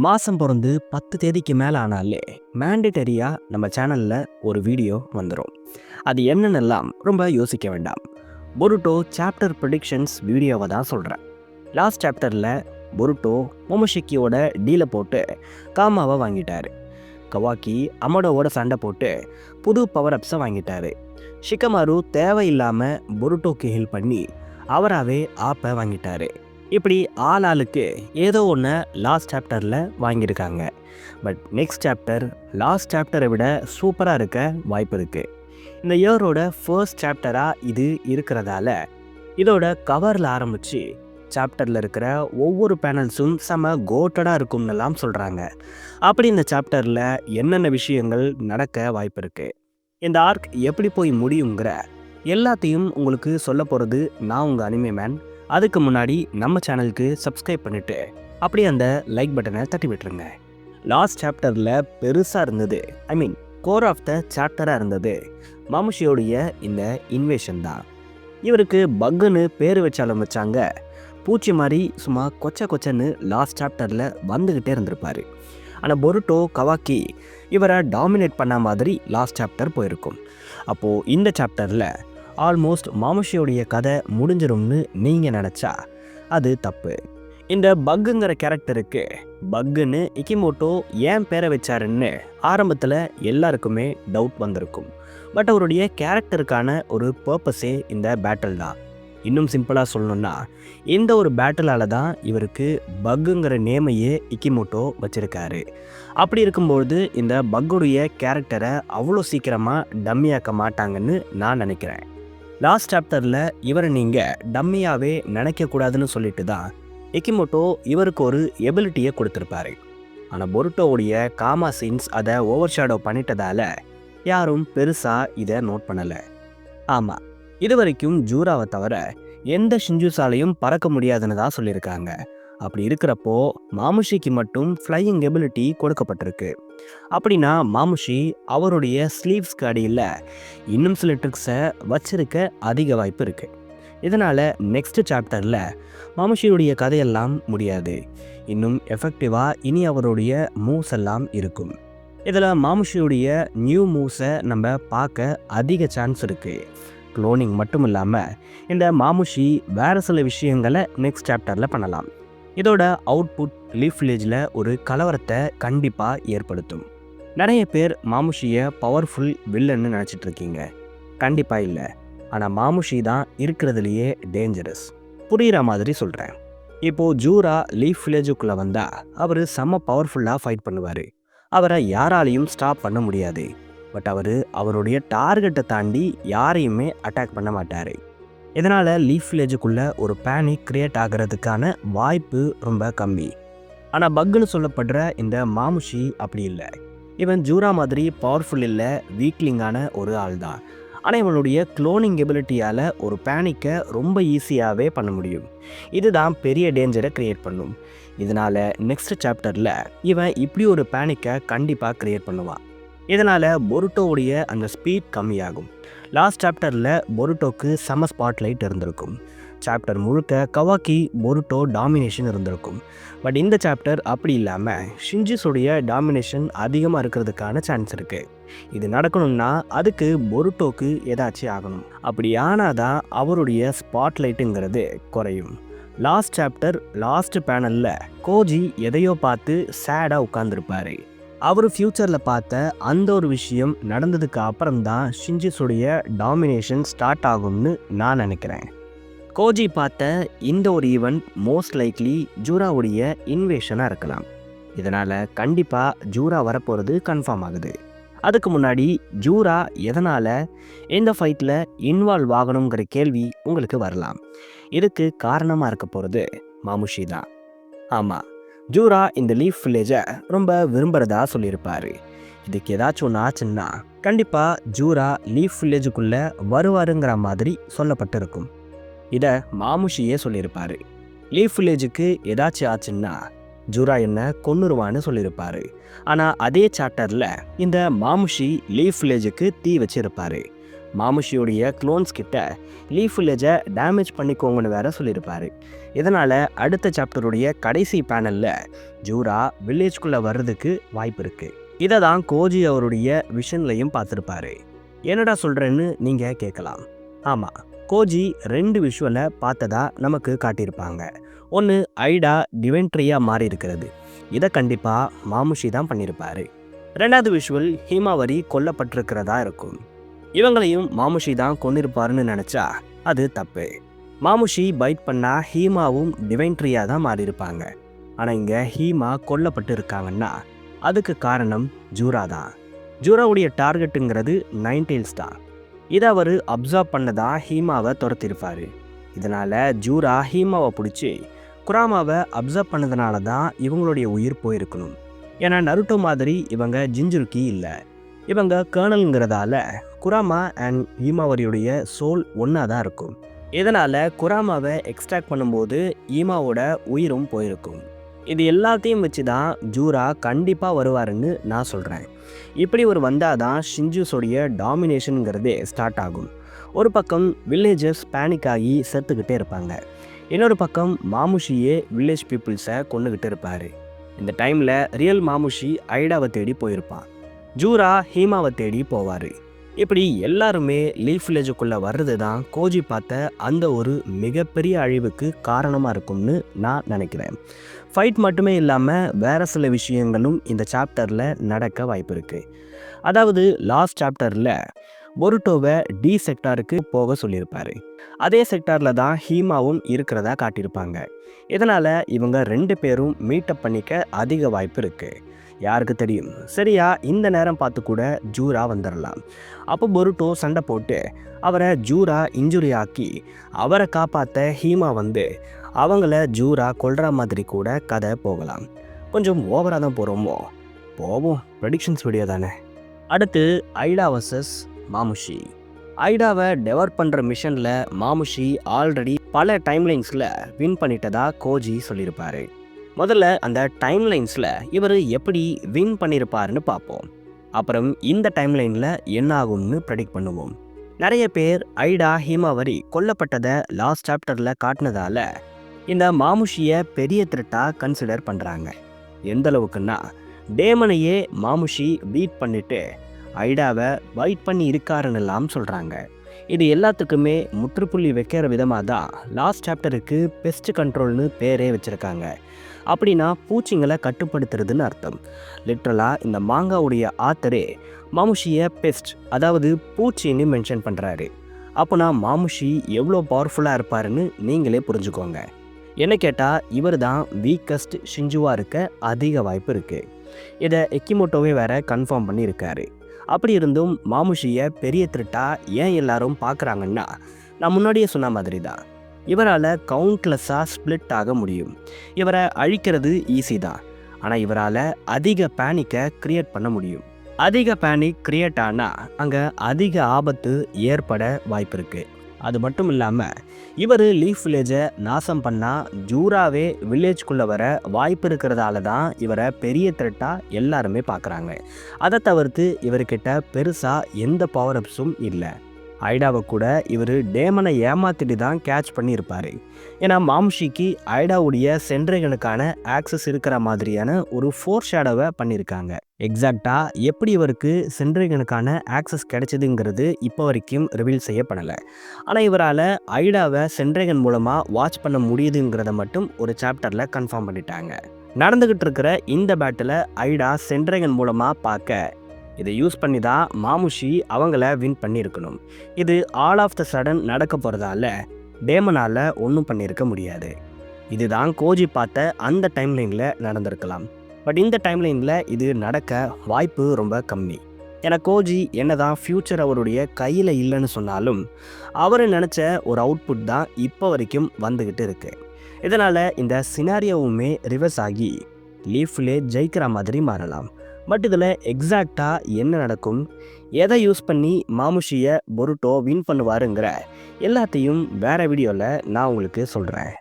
மாதம் பிறந்து 10 தேதிக்கு மேலே ஆனாலே மேண்டேட்டரியாக நம்ம சேனலில் ஒரு வீடியோ வந்துடும். அது என்னென்னலாம் ரொம்ப யோசிக்க வேண்டாம். பொருட்டோ சாப்டர் ப்ரெடிக்ஷன்ஸ் வீடியோவை தான் சொல்கிறேன். லாஸ்ட் சாப்டரில் பொருட்டோ மொமோஷிக்கியோட டீலை போட்டு காமாவை வாங்கிட்டாரு. கவாக்கி அமடோவோட சண்டை போட்டு புது பவர் அப்ஸை வாங்கிட்டாரு. ஷிகமாரு தேவையில்லாமல் பொருட்டோக்கு ஹெல்ப் பண்ணி அவராகவே ஆப்பை வாங்கிட்டாரு. இப்படி ஆளுக்கு ஏதோ ஒன்று லாஸ்ட் சாப்டரில் வாங்கியிருக்காங்க. பட் நெக்ஸ்ட் சாப்டர் லாஸ்ட் சாப்டரை விட சூப்பராக இருக்க வாய்ப்பு இருக்குது. இந்த இயரோட ஃபர்ஸ்ட் சாப்டராக இது இருக்கிறதால இதோட கவரில் ஆரம்பித்து சாப்டரில் இருக்கிற ஒவ்வொரு பேனல்ஸும் செம கோட்டடாக இருக்கும்னுலாம் சொல்கிறாங்க. அப்படி இந்த சாப்டரில் என்னென்ன விஷயங்கள் நடக்க வாய்ப்பு இருக்குது, இந்த ஆர்க் எப்படி போய் முடியுங்கிற எல்லாத்தையும் உங்களுக்கு சொல்ல போகிறது நான் உங்கள் அனிமே மேன். அதுக்கு முன்னாடி நம்ம சேனலுக்கு சப்ஸ்கிரைப் பண்ணிவிட்டு அப்படியே அந்த லைக் பட்டனை தட்டி விட்டுருங்க. லாஸ்ட் சாப்டரில் பெருசாக இருந்தது, கோர் ஆஃப் த சாப்டராக இருந்தது மாமுஷியோடைய இந்த இன்வேஷன் தான். இவருக்கு பக்குன்னு பேர் வச்சாலும் வச்சாங்க, பூச்சி மாதிரி சும்மா கொச்சன்னு லாஸ்ட் சாப்டரில் வந்துக்கிட்டே இருந்திருப்பார். ஆனால் பொருட்டோ கவாக்கி இவரை டாமினேட் பண்ண மாதிரி லாஸ்ட் சாப்டர் போயிருக்கும். அப்போது இந்த சாப்டரில் ஆல்மோஸ்ட் மாமுஷியோடைய கதை முடிஞ்சிரும்னு நீங்கள் நினச்சா அது தப்பு. இந்த பக்குங்கிற கேரக்டருக்கு பக்குன்னு இக்கிமோட்டோ ஏன் பேரை வச்சாருன்னு ஆரம்பத்தில் எல்லாருக்குமே டவுட் வந்திருக்கும். பட் அவருடைய கேரக்டருக்கான ஒரு பர்பஸே இந்த பேட்டில் தான். இன்னும் சிம்பிளாக சொல்லணுன்னா இந்த ஒரு பேட்டிலால் தான் இவருக்கு பக்குங்கிற நேமையே இக்கிமோட்டோ வச்சுருக்காரு. அப்படி இருக்கும்பொழுது இந்த பக்குடைய கேரக்டரை அவ்வளோ சீக்கிரமாக டம்மியாக்க மாட்டாங்கன்னு நான் நினைக்கிறேன். லாஸ்ட் சாப்டரில் இவரை நீங்கள் டம்மியாகவே நினைக்கக்கூடாதுன்னு சொல்லிட்டு தான் இக்கிமோட்டோ இவருக்கு ஒரு எபிலிட்டியை கொடுத்துருப்பாரு. ஆனால் பொருட்டோவுடைய காமா சீன்ஸ் அதை ஓவர் ஷேடோ பண்ணிட்டதால யாரும் பெருசாக இதை நோட் பண்ணலை. ஆமாம், இது வரைக்கும் ஜூராவை தவிர எந்த ஷிஞ்சுசாலையும் பறக்க முடியாதுன்னு தான் சொல்லியிருக்காங்க. அப்படி இருக்கிறப்போ மாமுஷிக்கு மட்டும் ஃப்ளையிங் எபிலிட்டி கொடுக்கப்பட்டிருக்கு. அப்படின்னா மாமுஷி அவருடைய ஸ்லீவ்ஸ்க்கு அடியில் இன்னும் சில ட்ரிக்ஸை வச்சிருக்க அதிக வாய்ப்பு இருக்குது. இதனால் நெக்ஸ்ட் சாப்டரில் மாமுஷியுடைய கதையெல்லாம் முடியாது. இன்னும் எஃபெக்டிவாக இனி அவருடைய மூவ்ஸ் எல்லாம் இருக்கும். இதில் மாமுஷியுடைய நியூ மூவ்ஸை நம்ம பார்க்க அதிக சான்ஸ் இருக்குது. க்ளோனிங் மட்டும் இல்லாமல் இந்த மாமுஷி வேறு சில விஷயங்களை நெக்ஸ்ட் சாப்டரில் பண்ணலாம். இதோட அவுட்புட் லீஃப் வில்லேஜில் ஒரு கலவரத்தை கண்டிப்பாக ஏற்படுத்தும். நிறைய பேர் மாமுஷியை பவர்ஃபுல் வில்லன்னு நினச்சிட்டு இருக்கீங்க. கண்டிப்பாக இல்லை. ஆனால் மாமுஷி தான் இருக்கிறதுலையே டேஞ்சரஸ். புரிகிற மாதிரி சொல்கிறேன். இப்போது ஜூரா லீஃப் வில்லேஜுக்குள்ளே வந்தால் அவர் செம்ம பவர்ஃபுல்லாக ஃபைட் பண்ணுவார். அவரை யாராலையும் ஸ்டாப் பண்ண முடியாது. பட் அவருடைய டார்கெட்டை தாண்டி யாரையுமே அட்டாக் பண்ண மாட்டார். இதனால் லீஃப் வில்லேஜுக்குள்ளே ஒரு பேனிக் கிரியேட் ஆகிறதுக்கான வாய்ப்பு ரொம்ப கம்மி. ஆனால் பக்குன்னு சொல்லப்படுற இந்த மாமுஷி அப்படி இல்லை. இவன் ஜூரா மாதிரி பவர்ஃபுல் இல்லை, வீக்லிங்கான ஒரு ஆள் தான். ஆனால் இவனுடைய க்ளோனிங் எபிலிட்டியால் ஒரு பேனிக்கை ரொம்ப ஈஸியாகவே பண்ண முடியும். இதுதான் பெரிய டேஞ்சரை க்ரியேட் பண்ணும். இதனால் நெக்ஸ்ட் சாப்டரில் இவன் இப்படி ஒரு பேனிக்கை கண்டிப்பாக க்ரியேட் பண்ணுவான். இதனால் பொருட்டோவுடைய அந்த ஸ்பீட் கம்மியாகும். லாஸ்ட் சாப்டரில் பொருட்டோக்கு செம ஸ்பாட்லைட் இருந்திருக்கும். சாப்டர் முழுக்க கவாக்கி பொருட்டோ டாமினேஷன் இருந்திருக்கும். பட் இந்த சாப்டர் அப்படி இல்லாமல் ஷிஞ்சுஸுடைய டாமினேஷன் அதிகமாக இருக்கிறதுக்கான சான்ஸ் இருக்குது. இது நடக்கணும்னா அதுக்கு பொருட்டோக்கு ஏதாச்சும் ஆகணும். அப்படி ஆனால் தான் அவருடைய ஸ்பாட்லைட்டுங்கிறது குறையும். லாஸ்ட் சாப்டர் லாஸ்ட் பேனலில் கோஜி எதையோ பார்த்து சேடாக உட்கார்ந்துருப்பாரு. அவர் ஃப்யூச்சரில் பார்த்த அந்த ஒரு விஷயம் நடந்ததுக்கு அப்புறம் தான் ஷிஞ்சுஸுடைய டாமினேஷன் ஸ்டார்ட் ஆகும்னு நான் நினைக்கிறேன். கோஜி பார்த்த இந்த ஒரு ஈவெண்ட் மோஸ்ட் லைக்லி ஜூராவுடைய இன்வேஷனாக இருக்கலாம். இதனால் கண்டிப்பாக ஜூரா வரப்போகிறது கன்ஃபார்ம் ஆகுது. அதுக்கு முன்னாடி ஜூரா எதனால் இந்த ஃபைட்டில் இன்வால்வ் ஆகணுங்கிற கேள்வி உங்களுக்கு வரலாம். இதுக்கு காரணமாக இருக்க போகிறது மாமுஷி தான். ஆமாம், ஜூரா இந்த லீஃப் வில்லேஜை ரொம்ப விரும்புகிறதா சொல்லியிருப்பார். இதுக்கு ஏதாச்சும் ஒன்று ஆச்சுன்னா கண்டிப்பாக ஜூரா லீஃப் வில்லேஜுக்குள்ளே வருவாருங்கிற மாதிரி சொல்லப்பட்டிருக்கும். இதை மாமுஷியே சொல்லியிருப்பார். லீஃப் வில்லேஜுக்கு ஏதாச்சும் ஆச்சுன்னா ஜூரா என்ன கொன்னுருவான்னு சொல்லியிருப்பார். ஆனால் அதே சாப்டரில் இந்த மாமுஷி லீஃப் வில்லேஜுக்கு தீ வச்சிருப்பார். மாமுஷியோடைய க்ளோன்ஸ் கிட்ட லீஃப் வில்லேஜை டேமேஜ் பண்ணிக்கோங்கன்னு வேற சொல்லியிருப்பாரு. இதனால் அடுத்த சாப்டருடைய கடைசி பேனலில் ஜூரா வில்லேஜ்குள்ளே வர்றதுக்கு வாய்ப்பு இருக்குது. இதை தான் கோஜி அவருடைய விஷன்லையும் பார்த்துருப்பாரு. என்னடா சொல்கிறேன்னு நீங்கள் கேட்கலாம். ஆமாம், கோஜி 2 விஷுவலை பார்த்ததா நமக்கு காட்டியிருப்பாங்க. ஒன்று ஐடா டிவென்ட்ரியாக மாறி இருக்கிறது. இதை கண்டிப்பாக மாமுஷி தான் பண்ணியிருப்பாரு. 2வது விஷுவல் ஹீமாவரி கொல்லப்பட்டிருக்கிறதா இருக்கும். இவங்களையும் மாமுஷி தான் கொண்டிருப்பாருன்னு நினச்சா அது தப்பு. மாமுஷி பைட் பண்ணால் ஹீமாவும் டிவென்ட்ரியாக தான் மாறியிருப்பாங்க. ஆனால் இங்கே ஹீமா கொல்லப்பட்டு இருக்காங்கன்னா அதுக்கு காரணம் ஜூரா தான். ஜூராவுடைய டார்கெட்டுங்கிறது நைன்டெயில்ஸ் தான். இதை அவர் அப்சர்வ் பண்ணதா ஹீமாவை துரத்திருப்பார். இதனால் ஜூரா ஹீமாவை பிடிச்சி குராமாவை அப்சர்வ் பண்ணதுனால தான் இவங்களுடைய உயிர் போயிருக்கணும். ஏன்னா நருட்டோ மாதிரி இவங்க ஜிஞ்சுருக்கி இல்லை, இவங்க கர்னல்ங்கிறதால குராமா அண்ட் ஹீமாவரியுடைய சோல் ஒன்றா தான் இருக்கும். இதனால் குராமாவை எக்ஸ்ட்ராக்ட் பண்ணும்போது ஹீமாவோட உயிரும் போயிருக்கும். இது எல்லாத்தையும் வச்சு தான் ஜூரா கண்டிப்பாக வருவாருன்னு நான் சொல்கிறேன். இப்படி ஒரு வந்தால் தான் ஷின்ஜூஸோடைய டாமினேஷனுங்கிறதே ஸ்டார்ட் ஆகும். ஒரு பக்கம் வில்லேஜர்ஸ் பேனிக் ஆகி செத்துக்கிட்டே இருப்பாங்க, இன்னொரு பக்கம் மாமுஷியே வில்லேஜ் பீப்புள்ஸை கொண்டுக்கிட்டு இருப்பார். இந்த டைமில் ரியல் மாமுஷி ஐடாவை தேடி போயிருப்பான், ஜூரா ஹீமாவை தேடி போவார். இப்படி எல்லாருமே லீஃப் வில்லேஜுக்குள்ளே வர்றது தான் கோஜி பார்த்த அந்த ஒரு மிகப்பெரிய அழிவுக்கு காரணமாக இருக்கும்னு நான் நினைக்கிறேன். ஃபைட் மட்டுமே இல்லாமல் வேறு சில விஷயங்களும் இந்த சாப்டரில் நடக்க வாய்ப்பு இருக்குது. அதாவது லாஸ்ட் சாப்டரில் பொருட்டோவை டி செக்டாருக்கு போக சொல்லியிருப்பார். அதே செக்டாரில் தான் ஹீமாவும் இருக்கிறதா காட்டியிருப்பாங்க. இதனால் இவங்க 2 பேரும் மீட்டப் பண்ணிக்க அதிக வாய்ப்பு இருக்குது. யாருக்கு தெரியும், சரியா இந்த நேரம் பார்த்து கூட ஜூரா வந்துடலாம். அப்போ பொருட்டோ சண்டை போட்டு அவரை ஜூரா இன்ஜுரி ஆக்கி அவரை காப்பாற்ற ஹீமா வந்து அவங்கள ஜூரா கொல்ற மாதிரி கூட கதை போகலாம். கொஞ்சம் ஓவராக தான் போகிறோமோ? போவோம், ப்ரெடிக்ஷன்ஸ் வீடியோ தானே. அடுத்து ஐடா வர்சஸ் மாமுஷி. ஐடாவை டெவலப் பண்ணுற மிஷனில் மாமுஷி ஆல்ரெடி பல டைம்லைன்ஸில் வின் பண்ணிட்டதா கோஜி சொல்லியிருப்பார். முதல்ல அந்த டைம்லைன்ஸில் இவர் எப்படி வின் பண்ணியிருப்பாருன்னு பார்ப்போம். அப்புறம் இந்த டைம்லைனில் என்ன ஆகும்னு ப்ரெடிக்ட் பண்ணுவோம். நிறைய பேர் ஐடா ஹீமாவரி கொல்லப்பட்டதை லாஸ்ட் சாப்டரில் காட்டினதால இந்த மாமுஷியை பெரிய த்ரெட்டாக கன்சிடர் பண்ணுறாங்க. எந்த அளவுக்குன்னா டேமனையே மாமுஷி பீட் பண்ணிட்டு ஐடாவை பைட் பண்ணி இருக்காருன்னெல்லாம் சொல்கிறாங்க. இது எல்லாத்துக்குமே முற்றுப்புள்ளி வைக்கிற விதமாக தான் லாஸ்ட் சாப்டருக்கு பெஸ்ட் கண்ட்ரோல்னு பேரே வச்சுருக்காங்க. அப்படின்னா பூச்சிங்களை கட்டுப்படுத்துறதுன்னு அர்த்தம். லிட்ரலாக இந்த மாங்காவுடைய ஆத்தரே மாமுஷியை பெஸ்ட், அதாவது பூச்சின்னு மென்ஷன் பண்ணுறாரு. அப்போனா மாமுஷி எவ்வளோ பவர்ஃபுல்லாக இருப்பாருன்னு நீங்களே புரிஞ்சுக்கோங்க. என்ன கேட்டால் இவர் தான் வீக்கஸ்ட் ஷின்ஜுவாக இருக்க அதிக வாய்ப்பு இருக்குது. இதை எக்கிமோட்டோவே வேற கன்ஃபார்ம் பண்ணியிருக்காரு. அப்படி இருந்தும் மாமுஷியை பெரிய த்ரெட்டாக ஏன் எல்லாரும் பார்க்குறாங்கன்னா நான் முன்னாடியே சொன்ன மாதிரி தான். இவரால் கவுண்ட்லெஸ்ஸாக ஸ்ப்ளிட் ஆக முடியும். இவரை அழிக்கிறது ஈஸி தான், ஆனால் இவரால் அதிக பேனிக்கை க்ரியேட் பண்ண முடியும். அதிக பேனிக் க்ரியேட் ஆனால் அங்கே அதிக ஆபத்து ஏற்பட வாய்ப்பு இருக்குது. அது மட்டும் இல்லாமல் இவர் லீஃப் வில்லேஜை நாசம் பண்ணால் ஜூராவே வில்லேஜ்குள்ளே வர வாய்ப்பு இருக்கிறதால தான் இவரை பெரிய த்ரெட்டாக எல்லாருமே பார்க்குறாங்க. அதை தவிர்த்து இவர்கிட்ட பெருசாக எந்த பவர் அப்ஸும் இல்லை. ஐடாவை கூட இவர் டேமனை ஏமாத்திட்டு தான் கேட்ச் பண்ணியிருப்பார். ஏன்னா மாமுஷிக்கு ஐடாவுடைய சென்ட்ரைகளுக்கான ஆக்சஸ் இருக்கிற மாதிரியான ஒரு ஃபோர் ஷேடோவை பண்ணியிருக்காங்க. எக்ஸாக்டாக எப்படி இவருக்கு சென்ட்ரைகனுக்கான ஆக்சஸ் கிடைச்சதுங்கிறது இப்போ வரைக்கும் ரிவீல் செய்யப்படலை. ஆனால் இவரால் ஐடாவை சென்ட்ரைகன் மூலமாக வாட்ச் பண்ண முடியுதுங்கிறத மட்டும் ஒரு சாப்டரில் கன்ஃபார்ம் பண்ணிட்டாங்க. நடந்துக்கிட்டு இருக்கிற இந்த பேட்டில் ஐடா சென்ட்ரைகன் மூலமாக பார்க்க இதை யூஸ் பண்ணி தான் மாமுஷி அவங்கள வின் பண்ணியிருக்கணும். இது ஆல் ஆஃப் த சடன் நடக்க போகிறதால டேமனால் ஒன்றும் பண்ணியிருக்க முடியாது. இதுதான் கோஜி பார்த்த அந்த டைம்லைனில் நடந்திருக்கலாம். பட் இந்த டைம்லைனில் இது நடக்க வாய்ப்பு ரொம்ப கம்மி. ஏன்னா கோஜி என்னதான் ஃப்யூச்சர் அவருடைய கையில் இல்லைன்னு சொன்னாலும் அவர் நினச்ச ஒரு அவுட்புட் தான் இப்போ வரைக்கும் வந்துக்கிட்டு இருக்கு. இதனால் இந்த சினாரியோவுமே ரிவர்ஸ் ஆகி லீஃப்லே ஜெயிக்கிற மாதிரி மாறலாம். பட் இதில் எக்ஸாக்டாக என்ன நடக்கும், எதை யூஸ் பண்ணி மாமுஷியை பொருட்டோ வின் பண்ணுவாருங்கிற எல்லாத்தையும் வேறு வீடியோவில் நான் உங்களுக்கு சொல்கிறேன்.